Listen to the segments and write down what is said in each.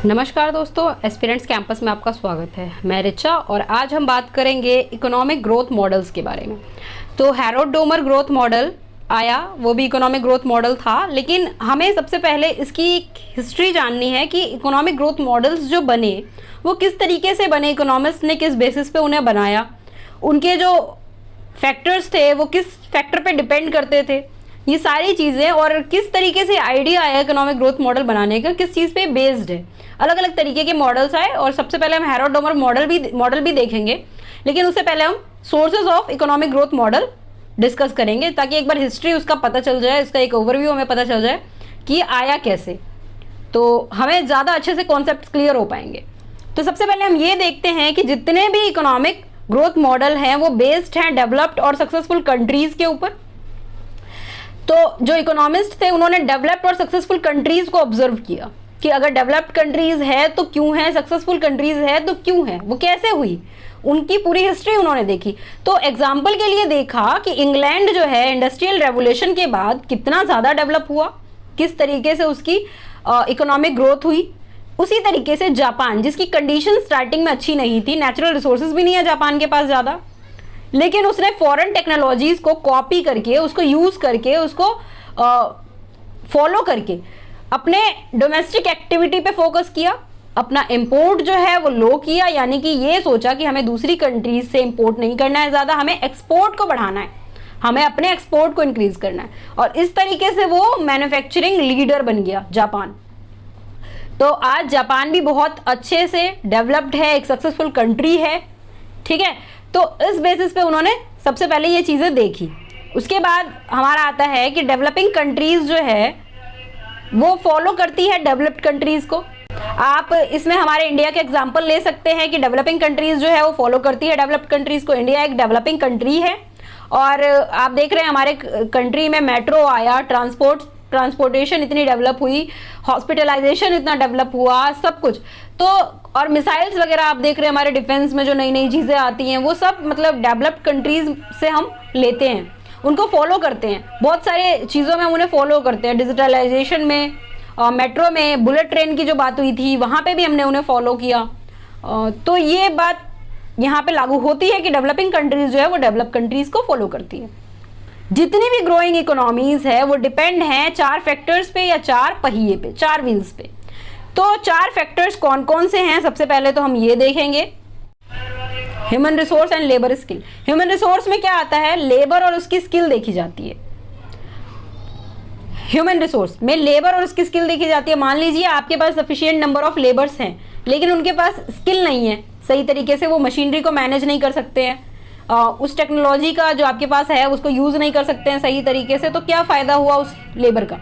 नमस्कार दोस्तों, aspirants campus में आपका स्वागत है। मैं रिचा और आज हम बात करेंगे इकोनॉमिक ग्रोथ मॉडल्स के बारे में। तो हैरोल्ड डोमर ग्रोथ मॉडल आया, वो भी इकोनॉमिक ग्रोथ मॉडल था, लेकिन हमें सबसे पहले इसकी हिस्ट्री जाननी है कि इकोनॉमिक ग्रोथ मॉडल्स जो बने वो किस तरीके से बने, इकोनॉमिस्ट ने किस बेसिस पे उन्हें बनाया, उनके जो फैक्टर्स थे वो किस फैक्टर पे डिपेंड करते थे, ये सारी चीज़ें, और किस तरीके से आइडिया आया इकोनॉमिक ग्रोथ मॉडल बनाने का, किस चीज़ पे बेस्ड है। अलग अलग तरीके के मॉडल्स आए और सबसे पहले हम हैरोल्ड डोमर मॉडल भी देखेंगे, लेकिन उससे पहले हम sources of economic growth model discuss करेंगे ताकि एक बार हिस्ट्री उसका पता चल जाए, इसका एक ओवरव्यू हमें पता चल जाए कि आया कैसे, तो हमें ज़्यादा अच्छे से कॉन्सेप्ट क्लियर हो पाएंगे। तो सबसे पहले हम ये देखते हैं कि जितने भी इकोनॉमिक ग्रोथ मॉडल हैं वो बेस्ड हैं डेवलप्ड और सक्सेसफुल कंट्रीज के ऊपर। तो जो इकोनॉमिस्ट थे उन्होंने डेवलप्ड और सक्सेसफुल कंट्रीज को ऑब्जर्व किया कि अगर डेवलप्ड कंट्रीज है तो क्यों है, सक्सेसफुल कंट्रीज है तो क्यों है, वो कैसे हुई, उनकी पूरी हिस्ट्री उन्होंने देखी। तो एग्जाम्पल के लिए देखा कि इंग्लैंड जो है इंडस्ट्रियल रेवोल्यूशन के बाद कितना ज़्यादा डेवलप हुआ, किस तरीके से उसकी इकोनॉमिक ग्रोथ हुई। उसी तरीके से जापान, जिसकी कंडीशन स्टार्टिंग में अच्छी नहीं थी, नेचुरल रिसोर्सेज भी नहीं है जापान के पास ज़्यादा, लेकिन उसने फॉरेन टेक्नोलॉजीज को कॉपी करके, उसको यूज़ करके, उसको फॉलो करके अपने डोमेस्टिक एक्टिविटी पे फोकस किया, अपना इंपोर्ट जो है वो लो किया, यानी कि ये सोचा कि हमें दूसरी कंट्रीज से इंपोर्ट नहीं करना है ज़्यादा, हमें एक्सपोर्ट को बढ़ाना है, हमें अपने एक्सपोर्ट को इंक्रीज करना है। और इस तरीके से वो मैन्युफैक्चरिंग लीडर बन गया जापान। तो आज जापान भी बहुत अच्छे से डेवलप्ड है, एक सक्सेसफुल कंट्री है, ठीक है। तो इस बेसिस पे उन्होंने सबसे पहले ये चीज़ें देखी। उसके बाद हमारा आता है कि डेवलपिंग कंट्रीज जो है वो फॉलो करती है डेवलप्ड कंट्रीज को। आप इसमें हमारे इंडिया के एग्जांपल ले सकते हैं कि डेवलपिंग कंट्रीज जो है वो फॉलो करती है डेवलप्ड कंट्रीज को। इंडिया एक डेवलपिंग कंट्री है और आप देख रहे हैं हमारे कंट्री में मेट्रो आया, ट्रांसपोर्टेशन इतनी डेवलप हुई, हॉस्पिटलाइजेशन इतना डेवलप हुआ, सब कुछ। तो और मिसाइल्स वगैरह आप देख रहे हैं हमारे डिफेंस में जो नई नई चीज़ें आती हैं वो सब मतलब डेवलप्ड कंट्रीज से हम लेते हैं, उनको फॉलो करते हैं। बहुत सारे चीज़ों में हम उन्हें फॉलो करते हैं, डिजिटलाइजेशन में, मेट्रो में, बुलेट ट्रेन की जो बात हुई थी वहाँ पे भी हमने उन्हें फॉलो किया। तो ये बात यहाँ पे लागू होती है कि डेवलपिंग कंट्रीज जो है वो डेवलप कंट्रीज को फॉलो करती है। जितनी भी ग्रोइंग इकोनॉमीज है वो डिपेंड हैं 4 फैक्टर्स पे या 4 पहिए पे, 4 व्हील्स पे। तो 4 फैक्टर्स कौन कौन से हैं, सबसे पहले तो हम ये देखेंगे, human resource and labour skill. Human resource में क्या आता है, लेबर और उसकी स्किल देखी जाती है। ह्यूमन रिसोर्स में लेबर और उसकी स्किल देखी जाती है। मान लीजिए आपके पास सफिशिएंट नंबर ऑफ लेबर्स हैं लेकिन उनके पास स्किल नहीं है, सही तरीके से वो मशीनरी को मैनेज नहीं कर सकते हैं, उस टेक्नोलॉजी का जो आपके पास है उसको यूज नहीं कर सकते हैं सही तरीके से, तो क्या फायदा हुआ उस लेबर का।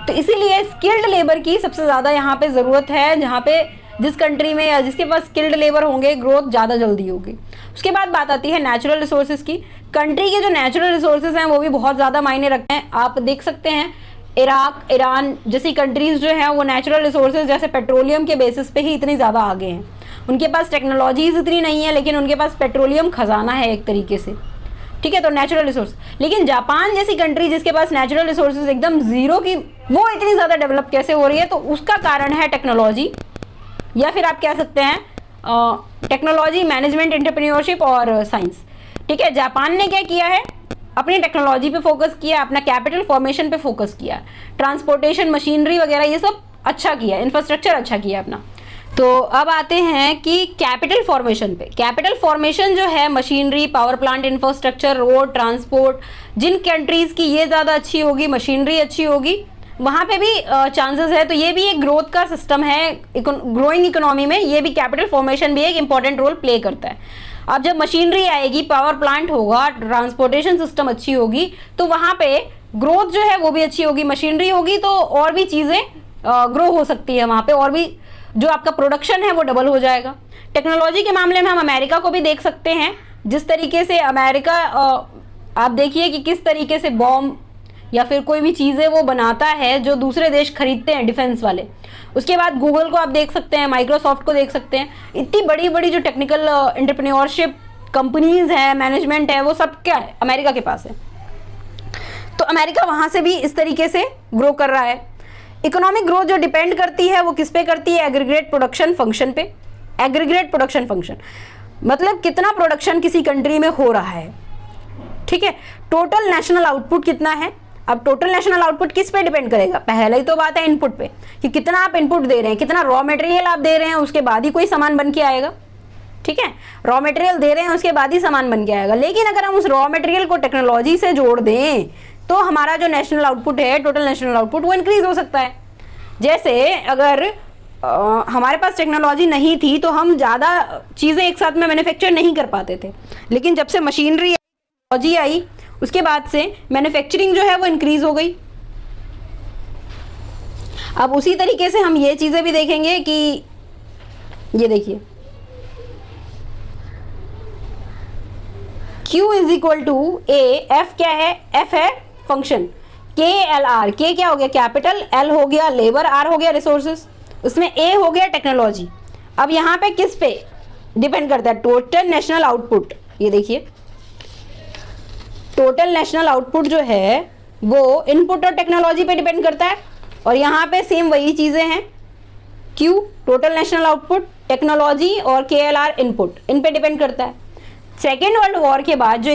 तो इसीलिए स्किल्ड लेबर की सबसे ज़्यादा यहाँ पे ज़रूरत है, जहाँ पे जिस कंट्री में या जिसके पास स्किल्ड लेबर होंगे ग्रोथ ज़्यादा जल्दी होगी। उसके बाद बात आती है नेचुरल रिसोर्सेज की। कंट्री के जो नेचुरल रिसोर्सेज हैं वो भी बहुत ज़्यादा मायने रखते हैं। आप देख सकते हैं इराक, ईरान जैसी कंट्रीज जो हैं वो नेचुरल रिसोर्सेज जैसे पेट्रोलियम के बेसिस पे ही इतनी ज़्यादा आगे हैं। उनके पास टेक्नोलॉजीज इतनी नहीं है लेकिन उनके पास पेट्रोलियम खजाना है एक तरीके से, ठीक है। तो नेचुरल रिसोर्स, लेकिन जापान जैसी कंट्री जिसके पास नेचुरल रिसोर्सेज एकदम जीरो की, वो इतनी ज़्यादा डेवलप कैसे हो रही है, तो उसका कारण है टेक्नोलॉजी, या फिर आप कह सकते हैं टेक्नोलॉजी, मैनेजमेंट, एंटरप्रेन्योरशिप और साइंस, ठीक है। जापान ने क्या किया है, अपनी टेक्नोलॉजी पे फोकस किया, अपना कैपिटल फॉर्मेशन पे फोकस किया, ट्रांसपोर्टेशन, मशीनरी वगैरह ये सब अच्छा किया, इंफ्रास्ट्रक्चर अच्छा किया अपना। तो अब आते हैं कि कैपिटल फॉर्मेशन पे। कैपिटल फॉर्मेशन जो है, machinery, power plant, infrastructure, road, transport, जिन कंट्रीज़ की ये ज़्यादा अच्छी होगी, मशीनरी अच्छी होगी, वहाँ पे भी चांसेस है। तो ये भी एक ग्रोथ का सिस्टम है ग्रोइंग इकोनॉमी में, ये भी कैपिटल फॉर्मेशन भी एक इंपॉर्टेंट रोल प्ले करता है। अब जब मशीनरी आएगी, पावर प्लांट होगा, ट्रांसपोर्टेशन सिस्टम अच्छी होगी, तो वहाँ पे ग्रोथ जो है वो भी अच्छी होगी। मशीनरी होगी तो और भी चीज़ें ग्रो हो सकती है वहाँ पे, और भी जो आपका प्रोडक्शन है वो डबल हो जाएगा। टेक्नोलॉजी के मामले में हम अमेरिका को भी देख सकते हैं, जिस तरीके से अमेरिका, आप देखिए कि किस तरीके से बॉम्ब या फिर कोई भी चीज़ें वो बनाता है जो दूसरे देश खरीदते हैं, डिफेंस वाले। उसके बाद गूगल को आप देख सकते हैं, माइक्रोसॉफ्ट को देख सकते हैं, इतनी बड़ी बड़ी जो टेक्निकल एंटरप्रेन्योरशिप कंपनीज है, मैनेजमेंट है, वो सब क्या है, अमेरिका के पास है। तो अमेरिका वहाँ से भी इस तरीके से ग्रो कर रहा है। इकोनॉमिक ग्रोथ जो डिपेंड करती है वो किस पे करती है? एग्रीगेट प्रोडक्शन फंक्शन पे। एग्रीगेट प्रोडक्शन फंक्शन मतलब कितना प्रोडक्शन किसी कंट्री में हो रहा है, ठीक है। टोटल नेशनल आउटपुट कितना है? अब टोटल नेशनल आउटपुट किस पे डिपेंड करेगा? पहले ही तो बात है इनपुट पे, कि कितना आप इनपुट दे रहे हैं, कितना रॉ मटेरियल आप दे रहे हैं, उसके बाद ही कोई सामान बन के आएगा, ठीक है। रॉ मटेरियल दे रहे हैं, उसके बाद ही सामान बन के आएगा। लेकिन अगर हम उस रॉ मटेरियल को टेक्नोलॉजी से जोड़ दें तो हमारा जो नेशनल आउटपुट है, टोटल नेशनल आउटपुट, वो इंक्रीज हो सकता है। जैसे अगर हमारे पास टेक्नोलॉजी नहीं थी तो हम ज़्यादा चीज़ें एक साथ में मैन्युफैक्चर नहीं कर पाते थे, लेकिन जब से मशीनरी टेक्नोलॉजी आई उसके बाद से मैन्युफैक्चरिंग जो है वो इंक्रीज हो गई। अब उसी तरीके से हम ये चीज़ें भी देखेंगे कि ये देखिए Q is equal to A, F क्या है? एफ है फंक्शन, के एल आर। के क्या हो गया? कैपिटल, एल हो गया लेबर, आर हो गया रिसोर्सेस, उसमें ए हो गया टेक्नोलॉजी। अब यहाँ पे किस पे डिपेंड करता है? Total national output. ये देखिए टोटल नेशनल आउटपुट जो है वो इनपुट और टेक्नोलॉजी पे डिपेंड करता है, और यहाँ पे सेम वही चीजें हैं। Q total national output, technology और के एल आर इनपुट, इन पे डिपेंड करता है। सेकेंड वर्ल्ड वॉर के बाद जो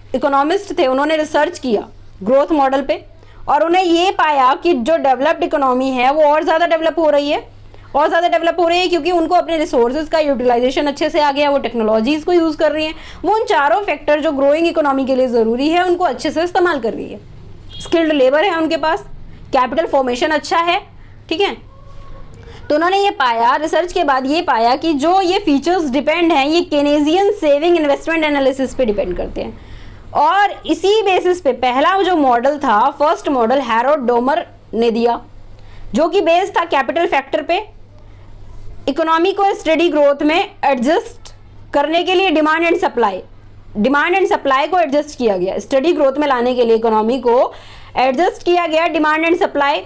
इकोनॉमिस्ट थे उन्होंने रिसर्च किया ग्रोथ मॉडल पे, और उन्हें ये पाया कि जो डेवलप्ड इकोनॉमी है वो और ज़्यादा डेवलप हो रही है, और ज़्यादा डेवलप हो रही है क्योंकि उनको अपने रिसोर्सेज का यूटिलाइजेशन अच्छे से आ गया, वो टेक्नोलॉजीज़ को यूज़ कर रही हैं, वो उन चारों फैक्टर जो ग्रोइंग इकोनॉमी के लिए ज़रूरी है उनको अच्छे से इस्तेमाल कर रही है। स्किल्ड लेबर है उनके पास, कैपिटल फॉर्मेशन अच्छा है, ठीक है। तो उन्होंने ये पाया, रिसर्च के बाद ये पाया कि जो ये फीचर्स डिपेंड हैं ये केनेजियन सेविंग इन्वेस्टमेंट एनालिसिस पे डिपेंड करते हैं, और इसी बेसिस पे पहला जो मॉडल था, फर्स्ट मॉडल हैरोल्ड डोमर ने दिया, जो कि बेस्ड था कैपिटल फैक्टर पे। इकोनॉमी को स्टडी ग्रोथ में एडजस्ट करने के लिए डिमांड एंड सप्लाई को एडजस्ट किया गया, स्टडी ग्रोथ में लाने के लिए इकोनॉमी को एडजस्ट किया गया, demand and supply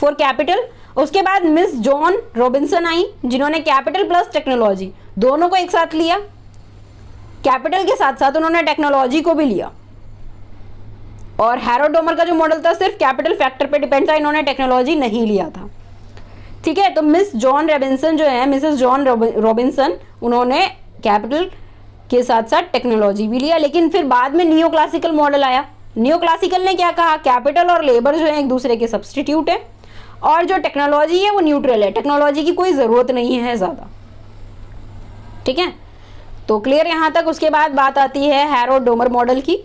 for capital. उसके बाद मिस जॉन रॉबिन्सन आई, जिन्होंने कैपिटल प्लस टेक्नोलॉजी दोनों को एक साथ लिया, कैपिटल के साथ साथ उन्होंने टेक्नोलॉजी को भी लिया। और हैरोल्ड डोमर का जो मॉडल था सिर्फ कैपिटल फैक्टर पे डिपेंड था, इन्होंने टेक्नोलॉजी नहीं लिया था, ठीक है। तो मिसेस जॉन रॉबिन्सन उन्होंने कैपिटल के साथ साथ टेक्नोलॉजी भी लिया। लेकिन फिर बाद में नियो क्लासिकल मॉडल आया। नियो क्लासिकल ने क्या कहा? कैपिटल और लेबर जो है एक दूसरे के सब्सटीट्यूट है, और जो टेक्नोलॉजी है वो न्यूट्रल है, टेक्नोलॉजी की कोई ज़रूरत नहीं है ज़्यादा, ठीक है। तो क्लियर यहाँ तक। उसके बाद बात आती है हैरोल्ड डोमर मॉडल की।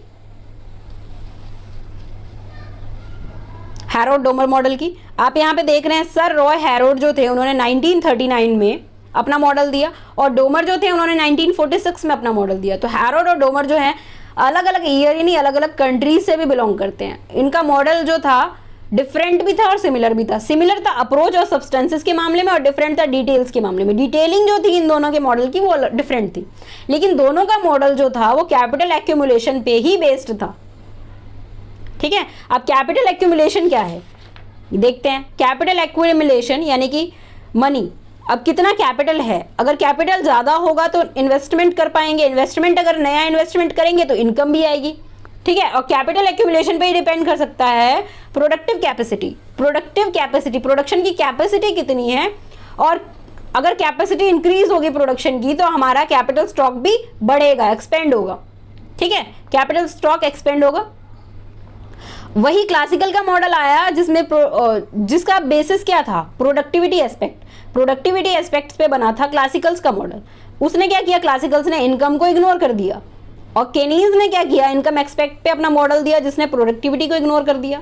हैरोल्ड डोमर मॉडल की आप यहाँ पे देख रहे हैं, सर रॉय हैरोल्ड जो थे उन्होंने 1939 में अपना मॉडल दिया, और डोमर जो थे उन्होंने 1946 में अपना मॉडल दिया। तो हैरोल्ड और डोमर जो है अलग अलग ईयर यानी अलग अलग कंट्रीज से भी बिलोंग करते हैं। इनका मॉडल जो था डिफरेंट भी था और सिमिलर भी था। सिमिलर था अप्रोच और सब्सटेंसेस के मामले में, और डिफरेंट था डिटेल्स के मामले में। डिटेलिंग जो थी इन दोनों के मॉडल की वो डिफरेंट थी, लेकिन दोनों का मॉडल जो था वो कैपिटल एक्यूमुलेशन पे ही बेस्ड था, ठीक है। अब कैपिटल एक्यूमुलेशन क्या है देखते हैं। कैपिटल एक्यूमुलेशन यानी कि मनी, अब कितना कैपिटल है, अगर कैपिटल ज़्यादा होगा तो इन्वेस्टमेंट कर पाएंगे, इन्वेस्टमेंट अगर नया इन्वेस्टमेंट करेंगे तो इनकम भी आएगी, ठीक है। और कैपिटल एक्यूमुलेशन पे ही डिपेंड कर सकता है प्रोडक्टिव कैपेसिटी, प्रोडक्शन की कैपेसिटी कितनी है, और अगर कैपेसिटी इंक्रीज होगी प्रोडक्शन की तो हमारा कैपिटल स्टॉक भी बढ़ेगा, एक्सपेंड होगा, ठीक है। कैपिटल स्टॉक एक्सपेंड होगा। वही क्लासिकल का मॉडल आया जिसमें जिसका बेसिस क्या था? प्रोडक्टिविटी एस्पेक्ट्स पे बना था क्लासिकल्स का मॉडल। उसने क्या किया? क्लासिकल्स ने इनकम को इग्नोर कर दिया, और केनीज ने क्या किया? इनकम एस्पेक्ट पे अपना मॉडल दिया जिसने प्रोडक्टिविटी को इग्नोर कर दिया।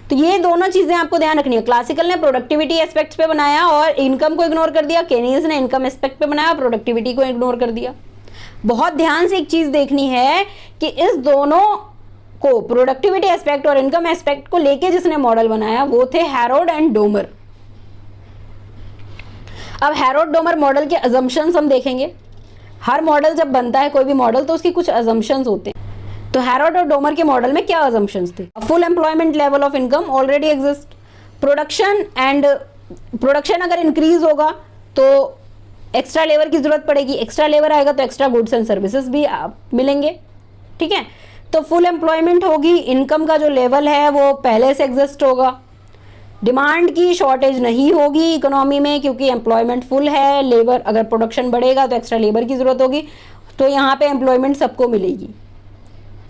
तो ये दोनों चीजें आपको ध्यान रखनी है। क्लासिकल ने प्रोडक्टिविटी एस्पेक्ट्स पे बनाया और इनकम को इग्नोर कर दिया, केनीज ने इनकम एस्पेक्ट पे बनाया, प्रोडक्टिविटी को इग्नोर कर दिया। बहुत ध्यान से एक चीज देखनी है कि इस दोनों को, प्रोडक्टिविटी एस्पेक्ट और इनकम एस्पेक्ट को लेके जिसने मॉडल बनाया वो थे हैरोल्ड एंड डोमर। अब हैरोल्ड डोमर मॉडल के अजम्पशंस हम देखेंगे। हर मॉडल जब बनता है कोई भी मॉडल तो उसकी कुछ अजम्पशंस होते हैं। तो हैरोल्ड और डोमर के मॉडल में क्या अजम्पशंस थे? Full employment level of income already exist, production अगर इंक्रीज होगा तो एक्स्ट्रा लेबर की जरूरत पड़ेगी, एक्स्ट्रा लेबर आएगा तो एक्स्ट्रा गुड्स एंड सर्विसेज भी मिलेंगे, ठीक है। तो फुल एम्प्लॉयमेंट होगी, इनकम का जो लेवल है वो पहले से एग्जिस्ट होगा, डिमांड की शॉर्टेज नहीं होगी इकोनॉमी में, क्योंकि एम्प्लॉयमेंट फुल है। लेबर, अगर प्रोडक्शन बढ़ेगा तो एक्स्ट्रा लेबर की ज़रूरत होगी, तो यहाँ पे एम्प्लॉयमेंट सबको मिलेगी,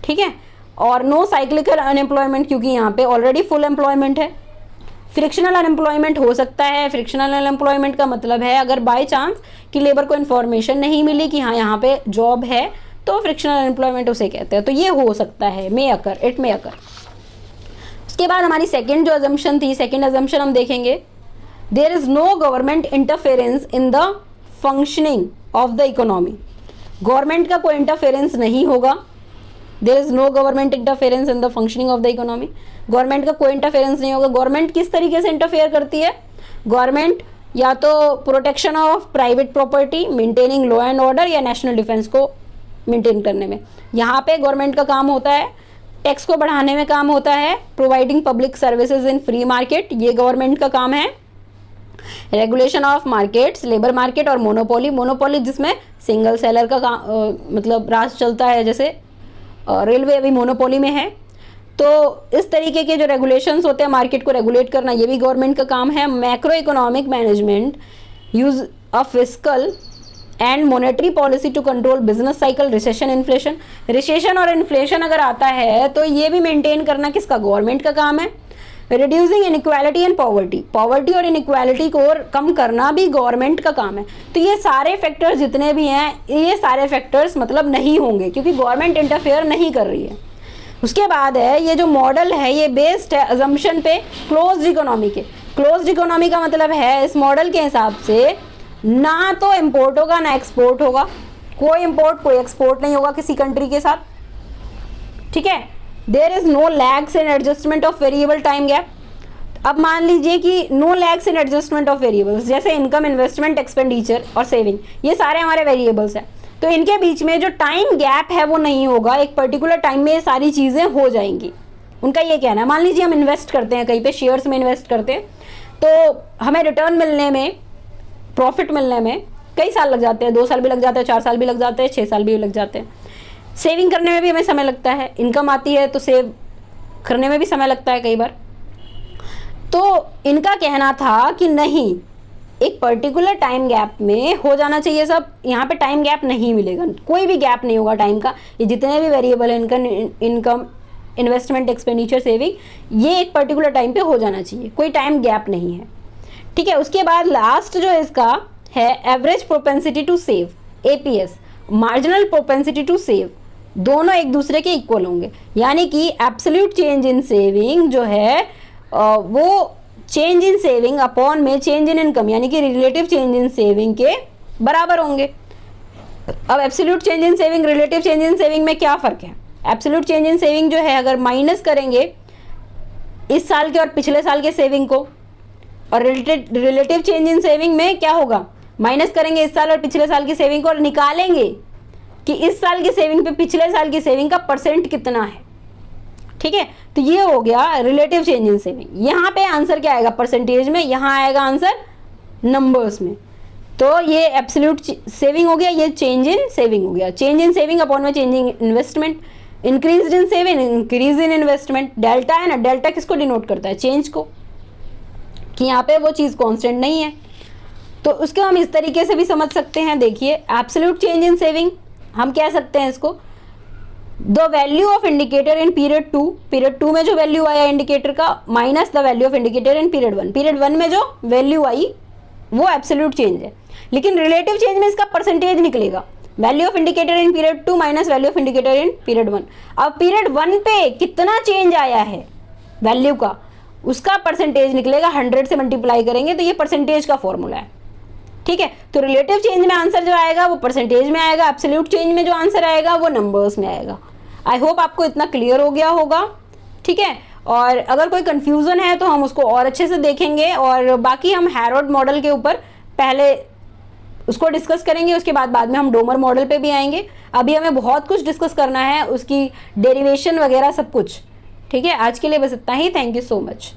ठीक है। और नो साइक्लिकल अनएम्प्लॉयमेंट, क्योंकि यहाँ पे ऑलरेडी फुल एम्प्लॉयमेंट है। फ्रिक्शनल अनएम्प्लॉयमेंट हो सकता है। फ्रिक्शनल अनएम्प्लॉयमेंट का मतलब है अगर बाय चांस कि लेबर को इन्फॉर्मेशन नहीं मिली कि हाँ यहाँ पे जॉब है, तो फ्रिक्शनल अनएम्प्लॉयमेंट उसे कहते हैं। तो ये हो सकता है, मे अकर, इट मे अकर। उसके बाद हमारी सेकेंड जो अजम्पशन थी, सेकेंड अजम्पशन हम देखेंगे, there is no government interference in the functioning of the economy. Government का कोई इंटरफेरेंस नहीं होगा। There is no government interference in the functioning of the economy. Government का कोई इंटरफेरेंस नहीं होगा। गवर्नमेंट किस तरीके से इंटरफेयर करती है? गवर्नमेंट या तो protection of private property, maintaining law and order, या नेशनल डिफेंस को मेंटेन करने में यहाँ पे गवर्नमेंट का काम होता है। टैक्स को बढ़ाने में काम होता है। Providing public services in free market, ये गवर्नमेंट का काम है। Regulation of markets, labour market और मोनोपोली, मोनोपोली जिसमें सिंगल सेलर का काम मतलब राज चलता है, जैसे रेलवे अभी मोनोपोली में है। तो इस तरीके के जो रेगुलेशंस होते हैं, मार्केट को रेगुलेट करना, ये भी गवर्नमेंट का काम है। Macro economic management, use of fiscal and monetary policy to control business cycle, recession, inflation. Recession और इन्फ्लेशन अगर आता है तो ये भी मेंटेन करना किसका? गवर्नमेंट का काम है। Reducing inequality and poverty, poverty और इनइक्वालिटी को कम करना भी गवर्नमेंट का काम है। तो ये सारे फैक्टर्स जितने भी हैं, ये सारे फैक्टर्स मतलब नहीं होंगे, क्योंकि गवर्नमेंट इंटरफेयर नहीं कर रही है। उसके बाद है ये जो मॉडल है, ये बेस्ड है अजम्पशन पे क्लोज्ड इकोनॉमी के। क्लोज्ड इकोनॉमी का मतलब है इस मॉडल के हिसाब से ना तो इम्पोर्ट होगा ना एक्सपोर्ट होगा। कोई इम्पोर्ट कोई एक्सपोर्ट नहीं होगा किसी कंट्री के साथ, ठीक है। There is no lags in adjustment of variable time gap. अब मान लीजिए कि no lags in adjustment of variables, जैसे इनकम, इन्वेस्टमेंट, एक्सपेंडिचर और सेविंग, ये सारे हमारे वेरिएबल्स हैं। तो इनके बीच में जो टाइम गैप है वो नहीं होगा। एक पर्टिकुलर टाइम में ये सारी चीज़ें हो जाएंगी, उनका ये कहना है। मान लीजिए हम इन्वेस्ट करते हैं कहीं पे, शेयर्स में इन्वेस्ट करते हैं, तो हमें रिटर्न मिलने में, प्रॉफिट मिलने में कई साल लग जाते हैं। 2 साल भी लग जाते हैं, 4 साल भी लग जाते हैं, 6 साल भी लग जाते हैं। सेविंग करने में भी हमें समय लगता है। इनकम आती है तो सेव करने में भी समय लगता है कई बार। तो इनका कहना था कि नहीं, एक पर्टिकुलर टाइम गैप में हो जाना चाहिए सब। यहाँ पे टाइम गैप नहीं मिलेगा, कोई भी गैप नहीं होगा टाइम का। ये जितने भी वेरिएबल है, इनकम, इन्वेस्टमेंट, एक्सपेंडिचर, सेविंग, ये एक पर्टिकुलर टाइम पे हो जाना चाहिए, कोई टाइम गैप नहीं है, ठीक है। उसके बाद लास्ट जो इसका है average propensity to save, APS, marginal propensity to save, दोनों एक दूसरे के इक्वल होंगे। यानी कि एब्सोल्यूट चेंज इन सेविंग जो है वो चेंज इन सेविंग अपॉन में चेंज इन इनकम, यानी कि रिलेटिव चेंज इन सेविंग के बराबर होंगे। अब absolute change in saving, relative change in saving में क्या फ़र्क है? एब्सोल्यूट चेंज इन सेविंग जो है, अगर माइनस करेंगे इस साल के और पिछले साल के सेविंग को, और रिलेटिव चेंज इन सेविंग में क्या होगा? माइनस करेंगे इस साल और पिछले साल की सेविंग को और निकालेंगे कि इस साल की सेविंग पे पिछले साल की सेविंग का परसेंट कितना है, ठीक है। तो ये हो गया रिलेटिव चेंज इन सेविंग। यहाँ पे आंसर क्या आएगा? परसेंटेज में। यहाँ आएगा आंसर नंबर्स में। तो ये एब्सोल्यूट सेविंग हो गया, ये चेंज इन सेविंग हो गया। चेंज इन सेविंग अपॉन में change in investment, increase in saving, increase in investment. Delta है ना, डेल्टा किसको डिनोट करता है? चेंज को, कि यहाँ पे वो चीज़ कांस्टेंट नहीं है। तो उसको हम इस तरीके से भी समझ सकते हैं। देखिए, एब्सोल्यूट चेंज इन सेविंग हम कह सकते हैं इसको, the value of indicator in period 2, period 2 में जो वैल्यू आया इंडिकेटर का, minus the value of indicator in period 1, period 1 में जो वैल्यू आई वो एब्सोल्यूट चेंज है। लेकिन रिलेटिव चेंज में इसका परसेंटेज निकलेगा, value of indicator in period 2 minus value of indicator in period 1। अब पीरियड 1 पे कितना चेंज आया है वैल्यू का, उसका परसेंटेज निकलेगा। 100 से मल्टीप्लाई करेंगे तो ये परसेंटेज का फॉर्मूला है, ठीक है। तो रिलेटिव चेंज में आंसर जो आएगा वो परसेंटेज में आएगा, एब्सोल्यूट चेंज में जो आंसर आएगा वो नंबर्स में आएगा। आई होप आपको इतना क्लियर हो गया होगा, ठीक है। और अगर कोई कंफ्यूजन है तो हम उसको और अच्छे से देखेंगे, और बाकी हम हैरोड मॉडल के ऊपर पहले उसको डिस्कस करेंगे, उसके बाद में हम डोमर मॉडल पे भी आएंगे। अभी हमें बहुत कुछ डिस्कस करना है, उसकी डेरिवेशन वगैरह सब कुछ, ठीक है। आज के लिए बस इतना ही। Thank you so much.